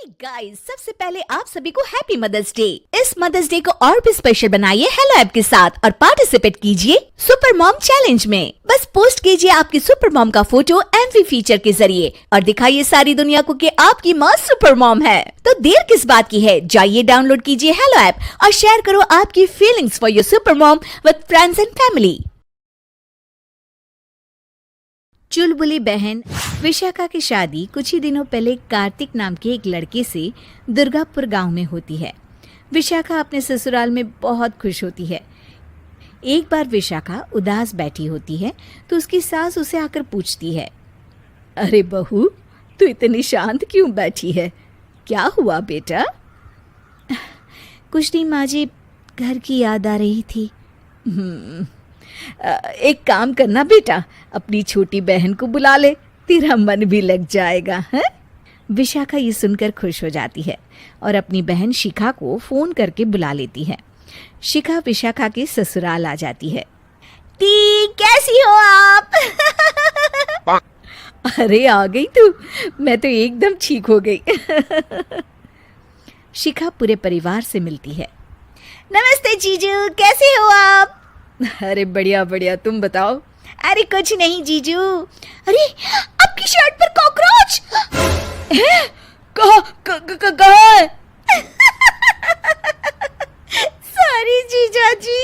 Guys, सबसे पहले आप सभी को हैप्पी मदर्स डे। इस मदर्स डे को और भी स्पेशल बनाइए हेलो ऐप के साथ और पार्टिसिपेट कीजिए सुपर मॉम चैलेंज में। बस पोस्ट कीजिए आपकी सुपर मॉम का फोटो एमवी फीचर के जरिए और दिखाइए सारी दुनिया को कि आपकी माँ सुपर मॉम है। तो देर किस बात की है, जाइए डाउनलोड कीजिए हेलो ऐप और शेयर करो आपकी feelings for your super mom with friends and family. चुलबुली बहन विशाखा की शादी कुछ ही दिनों पहले कार्तिक नाम के एक लड़के से दुर्गापुर गांव में होती है। विशाखा अपने ससुराल में बहुत खुश होती है। एक बार विशाखा उदास बैठी होती है तो उसकी सास उसे आकर पूछती है, अरे बहू, तू इतनी शांत क्यों बैठी है? क्या हुआ बेटा? कुछ नहीं माँ जी, घर की याद आ रही थी। एक काम करना बेटा, अपनी छोटी बहन को बुला ले, तेरा मन भी लग जाएगा है? विशाखा ये सुनकर खुश हो जाती है और अपनी बहन शिखा को फोन करके बुला लेती है। शिखा विशाखा के ससुराल आ जाती है। ती, कैसी हो आप? अरे आ गई तू, मैं तो एकदम ठीक हो गई। शिखा पूरे परिवार से मिलती है। नमस्ते जीजू, कैसे हो आप? अरे बढ़िया बढ़िया, तुम बताओ। अरे कुछ नहीं जीजू। अरे आपकी शर्ट पर कॉकरोच है? कहाँ है? सॉरी जीजा जी।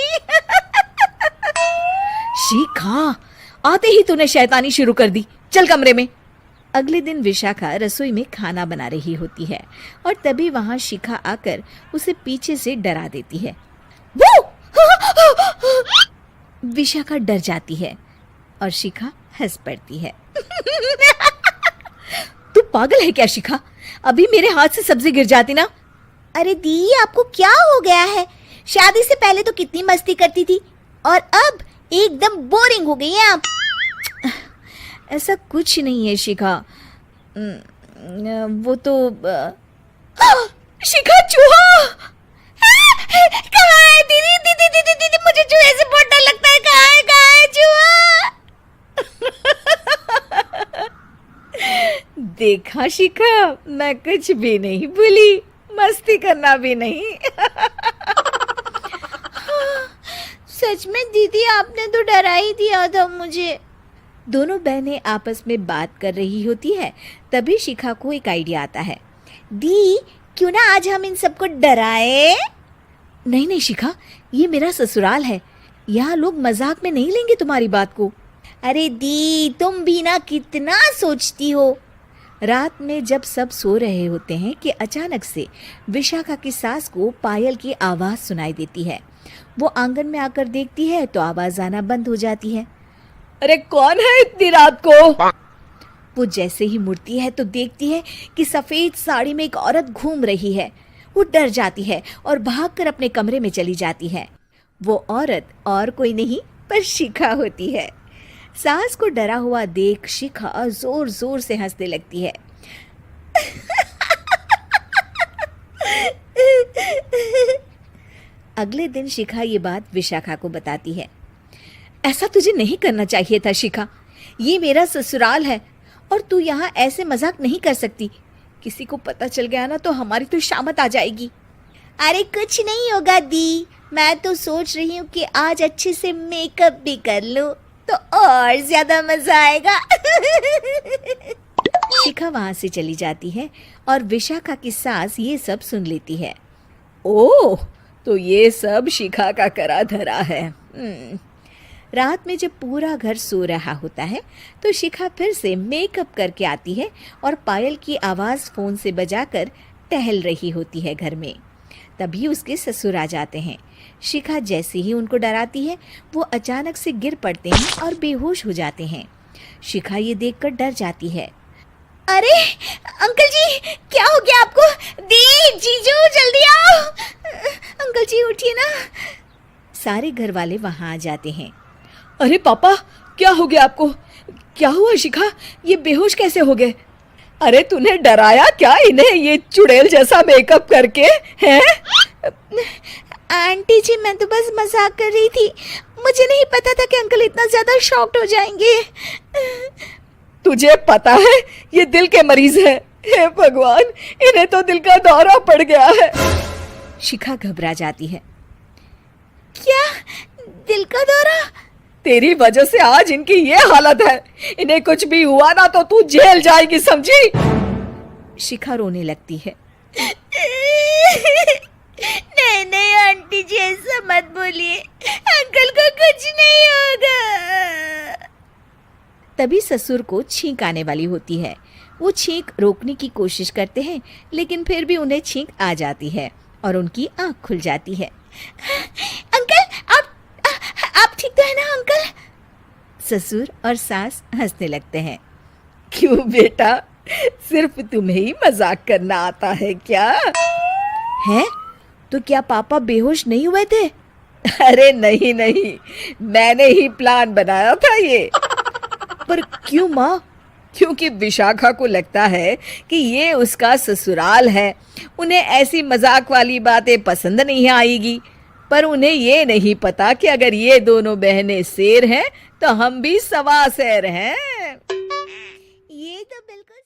शिखा, आते ही तूने शैतानी शुरू कर दी, चल कमरे में। अगले दिन विशाखा रसोई में खाना बना रही होती है और तभी वहां शिखा आकर उसे पीछे से डरा देती है। वो विशाखा डर जाती है और शिखा हंस पड़ती है। तू पागल है क्या शिखा? अभी मेरे हाथ से सब्जी गिर जाती ना। अरे दी, आपको क्या हो गया है? शादी से पहले तो कितनी मस्ती करती थी और अब एकदम बोरिंग हो गई है आप। ऐसा कुछ नहीं है शिखा, वो तो शिखा, चूहा कहाँ है? दीदी दीदी दीदी दीदी, मुझे चूहे से बहुत डर लगता है। कहाँ है चूहा? देखा शिखा, मैं कुछ भी नहीं भूली, मस्ती करना भी नहीं। सच में दीदी, आपने तो डरा ही दिया था मुझे। दोनों बहनें आपस में बात कर रही होती है, तभी शिखा को एक आइडिया आता है। दी, क्यों ना आज हम इन सबको डराए? नहीं नहीं शिखा, ये मेरा ससुराल है, यहाँ लोग मजाक में नहीं लेंगे तुम्हारी बात को। अरे दी, तुम भी ना कितना सोचती हो। रात में जब सब सो रहे होते हैं कि अचानक से विशाखा की सास को पायल की आवाज सुनाई देती है। वो आंगन में आकर देखती है तो आवाज आना बंद हो जाती है। अरे कौन है इतनी रात को? वो जैसे ही मुड़ती है तो देखती है कि सफेद साड़ी में एक औरत घूम रही है। वो डर जाती है और भागकर अपने कमरे में चली जाती है। वो औरत और कोई नहीं पर शिखा होती है। सास को डरा हुआ देख शिखा जोर जोर से हंसने लगती है। अगले दिन शिखा ये बात विशाखा को बताती है। ऐसा तुझे नहीं करना चाहिए था शिखा, ये मेरा ससुराल है और तू यहाँ ऐसे मजाक नहीं कर सकती। किसी को पता चल गया ना तो हमारी तो शामत आ जाएगी। अरे कुछ नहीं होगा दी, मैं तो सोच रही हूँ कि आज अच्छे से मेकअप भी कर लूं तो और ज्यादा मजा आएगा। शिखा वहां से चली जाती है और विशाखा की सास ये सब सुन लेती है। ओह, तो ये सब शिखा का करा धरा है। रात में जब पूरा घर सो रहा होता है तो शिखा फिर से मेकअप करके आती है और पायल की आवाज फोन से बजाकर टहल रही होती है घर में। तभी उसके ससुर आ जाते हैं। शिखा जैसे ही उनको डराती है वो अचानक से गिर पड़ते हैं और बेहोश हो जाते हैं। शिखा ये देखकर डर जाती है। अरे अंकल जी, क्या हो गया आपको? दी, जीजू, जल्दी आओ। अंकल जी उठिए ना। सारे घर वाले वहां आ जाते हैं। अरे पापा, क्या हो गया आपको? क्या हुआ शिखा, ये बेहोश कैसे हो गए? अरे तूने डराया क्या इन्हें ये चुड़ैल जैसा मेकअप करके? हैं? आंटी जी, मैं तो बस मजाक कर रही थी, मुझे नहीं पता था कि अंकल इतना ज्यादा शॉक्ड हो जाएंगे। तुझे पता है ये दिल के मरीज है, हे भगवान, इन्हें तो दिल का दौरा पड़ गया है। शिखा घबरा जाती है। क्या दिल का दौरा? तेरी वजह से आज इनकी ये हालत है। इन्हें कुछ भी हुआ ना तो तू जेल जाएगी, समझी? शिखा रोने लगती है। नहीं नहीं आंटी जी, ऐसा मत बोलिए, अंकल को कुछ नहीं होगा। तभी ससुर को छींक आने वाली होती है। वो छींक रोकने की कोशिश करते हैं, लेकिन फिर भी उन्हें छींक आ जाती है और उनकी आंख खुल जाती है। अंकल, आप ठीक तो है ना अंकल? ससुर और सास हंसने लगते हैं। क्यों बेटा, सिर्फ तुम्हें ही मजाक करना आता है क्या? है तो क्या पापा बेहोश नहीं हुए थे? अरे नहीं नहीं, मैंने ही प्लान बनाया था ये। पर क्यों माँ? क्योंकि विशाखा को लगता है कि ये उसका ससुराल है, उन्हें ऐसी मजाक वाली बातें पसंद नहीं आएगी। पर उन्हें ये नहीं पता कि अगर ये दोनों बहनें शेर हैं तो हम भी सवा शेर हैं। ये तो बिल्कुल